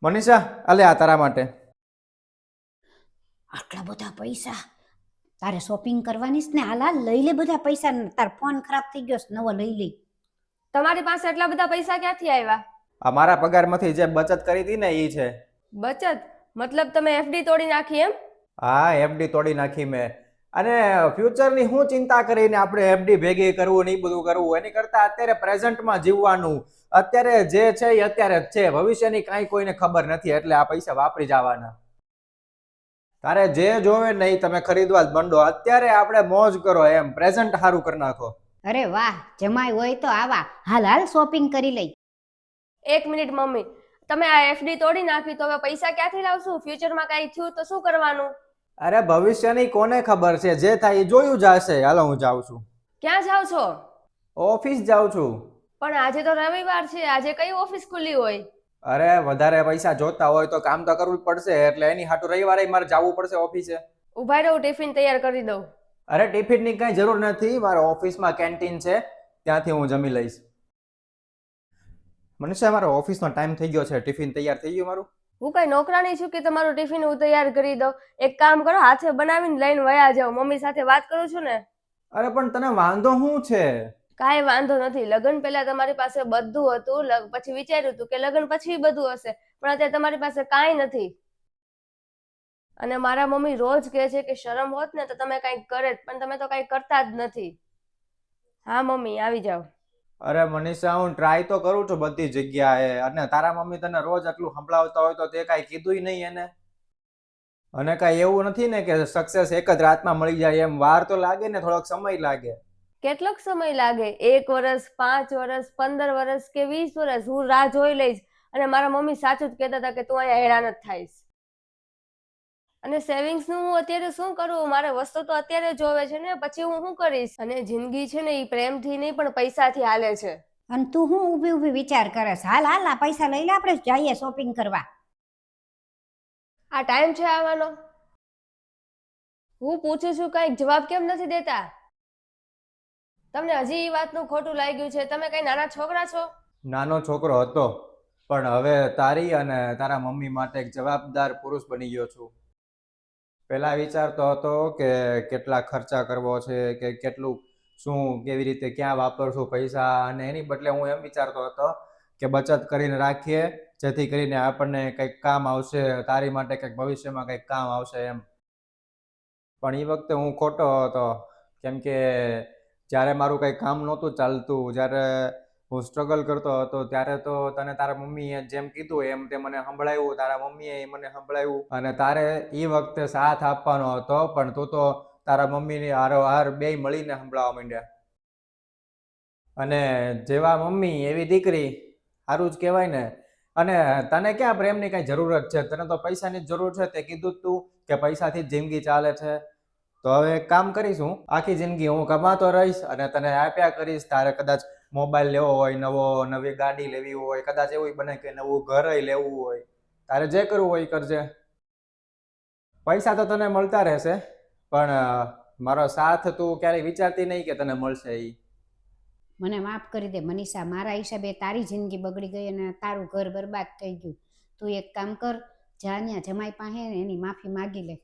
મનીષા, અલે આ તારા માટે. આટલા બધા પૈસા તારે શોપિંગ કરવાની છે ને? હાલ હાલ લઈ લે બધા પૈસા. તાર ફોન ખરાબ થઈ ગયો છે, નવો લઈ લે. તમારી પાસે એટલા બધા પૈસા ક્યાંથી આવ્યા? આ મારા પગારમાંથી જે બચત કરી હતી ને એ છે. બચત મતલબ તમે એફડી તોડી નાખી એમ? હા, એફડી તોડી નાખી મેં. અને ફ્યુચરની શું ચિંતા કરીને આપણે એફડી ભેગી કરવું ને એ બધું કરવું, એની કરતા અત્યારે પ્રેઝન્ટમાં જીવવાનું. અત્યારે જે છે એ અત્યારે જ છે, ભવિષ્યની કાંઈ કોઈને ખબર નથી, એટલે આ પૈસા વાપરી જવાના. તારે જે જોવે ને એ તમે ખરીદવા જ મંડો. અત્યારે આપણે મોજ કરો, એમ પ્રેઝન્ટ સારું કરી નાખો. અરે વાહ, જમાઈ હોય તો આવા. હાલ હાલ શોપિંગ કરી લઈ. એક મિનિટ મમ્મી, તમે આ એફડી તોડી નાખી તો હવે પૈસા ક્યાંથી લાવશું? ફ્યુચરમાં કાંઈ થયું તો શું કરવાનું? અરે ભવિષ્યની કોને ખબર છે, જે થાય એ જોયું જશે. હાલો હું જાઉં છું. ક્યાં જાવ છો? ઓફિસ જાઉં છું. પણ આજે તો રવિવાર છે, આજે કઈ ઓફિસ ખુલ્લી હોય? અરે વધારે પૈસા જોતા હોય તો કામ તો કરવું જ પડશે, એટલે એની હાટુ રવિવારે મારે જવું પડશે ઓફિસે. ઉભા રહો, ટિફિન તૈયાર કરી દઉં. અરે ટિફિનની કઈ જરૂર નથી, મારા ઓફિસમાં કેન્ટીન છે, ત્યાંથી હું જમી લઈશ. મનીષા, મારો ઓફિસનો ટાઈમ થઈ ગયો છે, ટિફિન તૈયાર થઈ ગયું મારું. હું કઈ નોકરાણી છું કે તમારું ટિફિન હું તૈયાર કરી દઉં? એક કામ કરો, હાથે બનાવીને લઈને વયા જાઓ. મમ્મી સાથે વાત કરું છું ને. અરે પણ તને વાંધો શું છે? કાંઈ વાંધો નથી. લગ્ન પહેલા તમારી પાસે બધું હતું, પછી વિચાર્યું હતું કે લગ્ન પછી બધું હશે, પણ અત્યારે તમારી પાસે કાંઈ નથી. અને મારા મમ્મી રોજ કહે છે કે શરમ હોત ને તો તમે કંઈક કરે, પણ તમે તો કંઈ કરતા જ નથી. હા મમ્મી, આવી જાઓ. અરે મનીષા, હું ટ્રાય તો કરું છું બધી જગ્યાએ, અને તારા મમ્મી તને રોજ આટલું સંભળાવતા હોય તો તે કાંઈ કીધું નહીં એને? અને કાંઈ એવું નથી ને કે સક્સેસ એક જ રાતમાં મળી જાય એમ? વાર તો લાગે ને, થોડોક સમય લાગે. કેટલોક સમય લાગે? 1 વર્ષ, 5 વર્ષ, 15 વર્ષ કે 20 વર્ષ? હું રાહ જોઈ લઈશ. અને મારા મમ્મી સાચું જ કહેતા હતા કે તું અહીંયા હેરાન જ થાઈશ. અને સેવિંગ્સ નું હું અત્યારે શું કરું? મારે વસ્તુ તો અત્યારે જોવે છે ને, પછી હું શું કરીશ? અને જિંદગી છે ને એ પ્રેમથી નહીં પણ પૈસાથી હાલે છે. અને તું હું ઊભી ઊભી વિચાર કરસ? હાલ હાલ આ પૈસા લઈ લે, આપણે જઈએ શોપિંગ કરવા. આ ટાઈમ છે આવવાનો? હું પૂછું છું, કંઈક જવાબ કેમ નથી દેતા? તમને હજી એ વાતનું ખોટું લાગ્યું છે? તમે કઈ નાના છોકરા છો? નાનો છોકરો હતો, પણ હવે તારી અને તારા મમ્મી માટે એક જવાબદાર પુરુષ બની ગયો છું. પહેલા વિચારતો હતો કે કેટલા ખર્ચા કરવો છે, કે કેટલું શું, કેવી રીતે ક્યાં વાપરશું પૈસા, અને એની બદલે હું એમ વિચારતો હતો કે બચત કરીને રાખીએ, જેથી કરીને આપણને કંઈક કામ આવશે, તારી માટે કંઈક ભવિષ્યમાં કંઈક કામ આવશે એમ. પણ એ વખતે હું ખોટો હતો, કેમ કે જ્યારે મારું કંઈ કામ નહોતું ચાલતું, જ્યારે હું સ્ટ્રગલ કરતો હતો, ત્યારે તો તને તારા મમ્મીએ જેમ કીધું એમ તે મને સંભળાવ્યું, તારા મમ્મીએ મને સંભળાવ્યું, અને તારે એ વખતે સાથ આપવાનો હતો, પણ તું તો તારા મમ્મીની હારોહાર બેય મળીને સંભળાવવા માંડ્યા. અને જેવા મમ્મી એવી દીકરી, સારું જ કહેવાય ને. અને તને ક્યાં પ્રેમની કઈ જરૂરત છે? તને તો પૈસાની જ જરૂર છે. તે કીધું જ તું કે પૈસાથી જ જિંદગી ચાલે છે. તો હવે એક કામ કરીશ, હું આખી જિંદગી હું કમાતો રહીશ અને તને આપ્યા કરીશ. તારે કદાચ મોબાઈલ લેવો હોય નવો, નવી ગાડી લેવી હોય, કદાચ એવું બને કે નવું ઘર લેવું હોય, તારે જે કરવું હોય એ કરજે. પૈસા તો તને મળતા રહેશે, પણ મારો સાથ તું ક્યારેય વિચારતી નહીં કે તને મળશે. એ મને માફ કરી દે મનીષા, મારા હિસાબે તારી જિંદગી બગડી ગઈ અને તારું ઘર બરબાદ થઈ ગયું. તું એક કામ કર, જા ત્યાં જમાઈ પાસે એની માફી માગી લે.